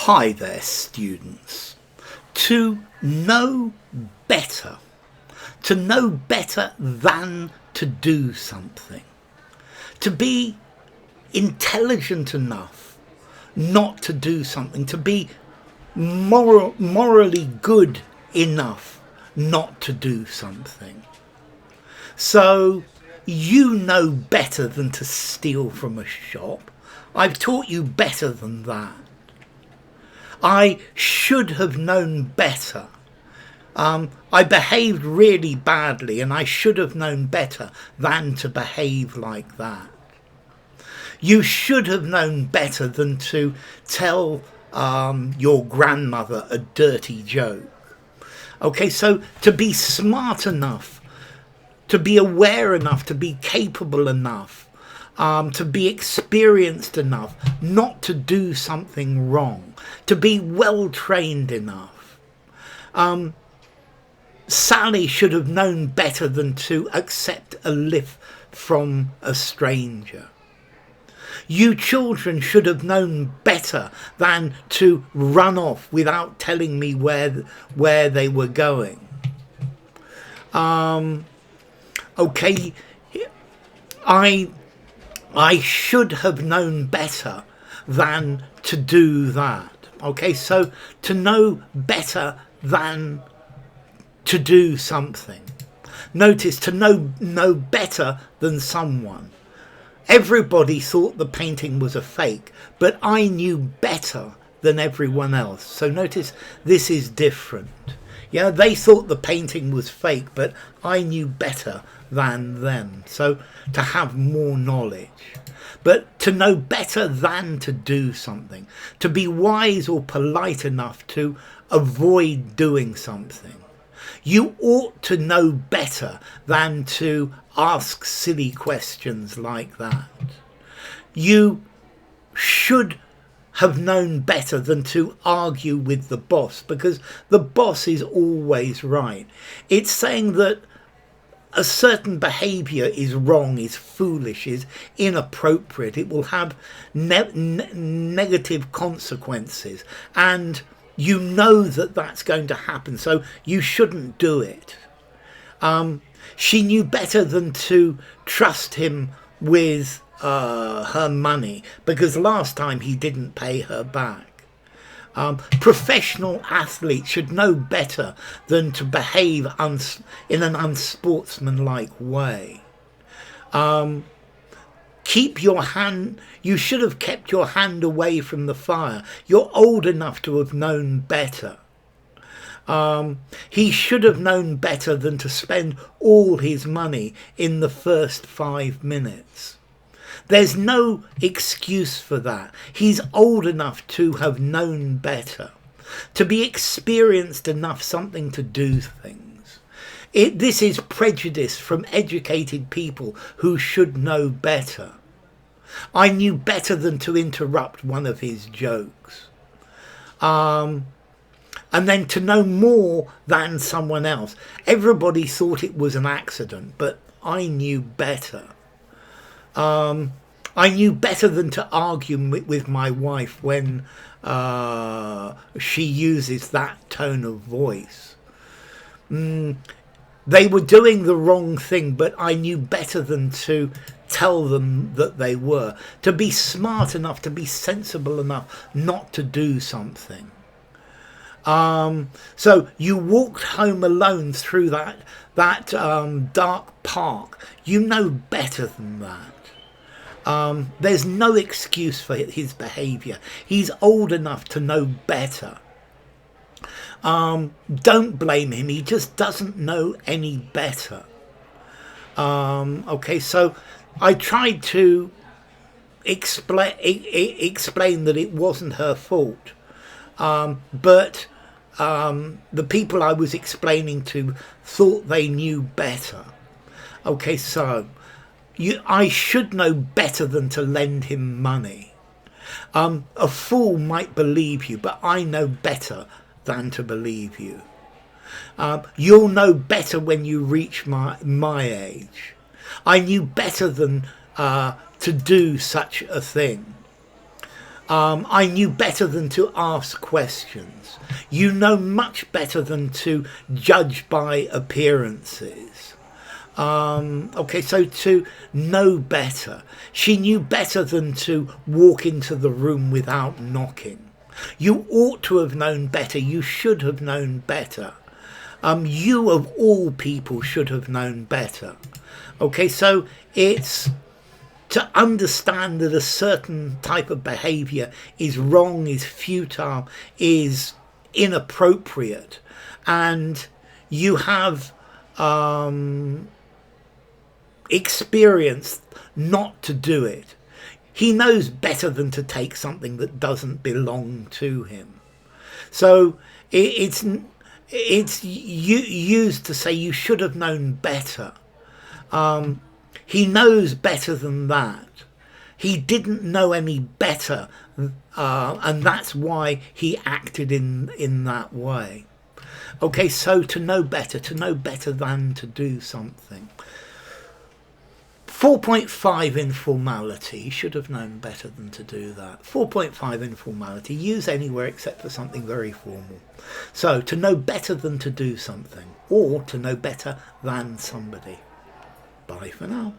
Hi there, students. To know better. To know better than to do something. To be intelligent enough not to do something. To be morally good enough not to do something. So you know better than to steal from a shop. I've taught you better than that. I should have known better. I behaved really badly and I should have known better than to behave like that. You should have known better than to tell your grandmother a dirty joke. Okay, so to be smart enough, to be aware enough, to be capable enough, to be experienced enough not to do something wrong, to be well trained enough. Sally should have known better than to accept a lift from a stranger. You children should have known better than to run off without telling me where they were going. Okay, I should have known better than to do that. Okay, so to know better than to do something. Notice, to know better than someone. Everybody thought the painting was a fake, but I knew better than everyone else. So notice this is different. Yeah, they thought the painting was fake, but I knew better than them. So to have more knowledge. But to know better than to do something. To be wise or polite enough to avoid doing something. You ought to know better than to ask silly questions like that. You should have known better than to argue with the boss, because the boss is always right. It's saying that a certain behaviour is wrong, is foolish, is inappropriate. It will have negative consequences, and you know that that's going to happen, so you shouldn't do it. She knew better than to trust him with her money, because last time he didn't pay her back. Professional athletes should know better than to behave in an unsportsmanlike way. You should have kept your hand away from the fire. You're old enough to have known better. He should have known better than to spend all his money in the first 5 minutes. There's no excuse for that. He's old enough to have known better, to be experienced enough something to do things. This is prejudice from educated people who should know better. I knew better than to interrupt one of his jokes. And then to know more than someone else. Everybody thought it was an accident, but I knew better. I knew better than to argue with my wife when she uses that tone of voice. They were doing the wrong thing, but I knew better than to tell them that they were. To be smart enough, to be sensible enough not to do something. So you walked home alone through that dark park. You know better than that. There's no excuse for his behaviour. He's old enough to know better. Don't blame him. He just doesn't know any better. Okay, so I tried to explain that it wasn't her fault. But the people I was explaining to thought they knew better. Okay, so I should know better than to lend him money. A fool might believe you, but I know better than to believe you. You'll know better when you reach my age. I knew better than to do such a thing. I knew better than to ask questions. You know much better than to judge by appearances. Okay, so to know better. She knew better than to walk into the room without knocking. You ought to have known better. You should have known better. You of all people should have known better. Okay, so it's to understand that a certain type of behaviour is wrong, is futile, is inappropriate, and you have experience not to do it. He knows better than to take something that doesn't belong to him. So it's used to say you should have known better. He knows better than that. He didn't know any better, and that's why he acted in that way. Okay, so to know better than to do something. 4.5 informality. He should have known better than to do that. 4.5 informality. Use anywhere except for something very formal. So to know better than to do something, or to know better than somebody. Bye for now.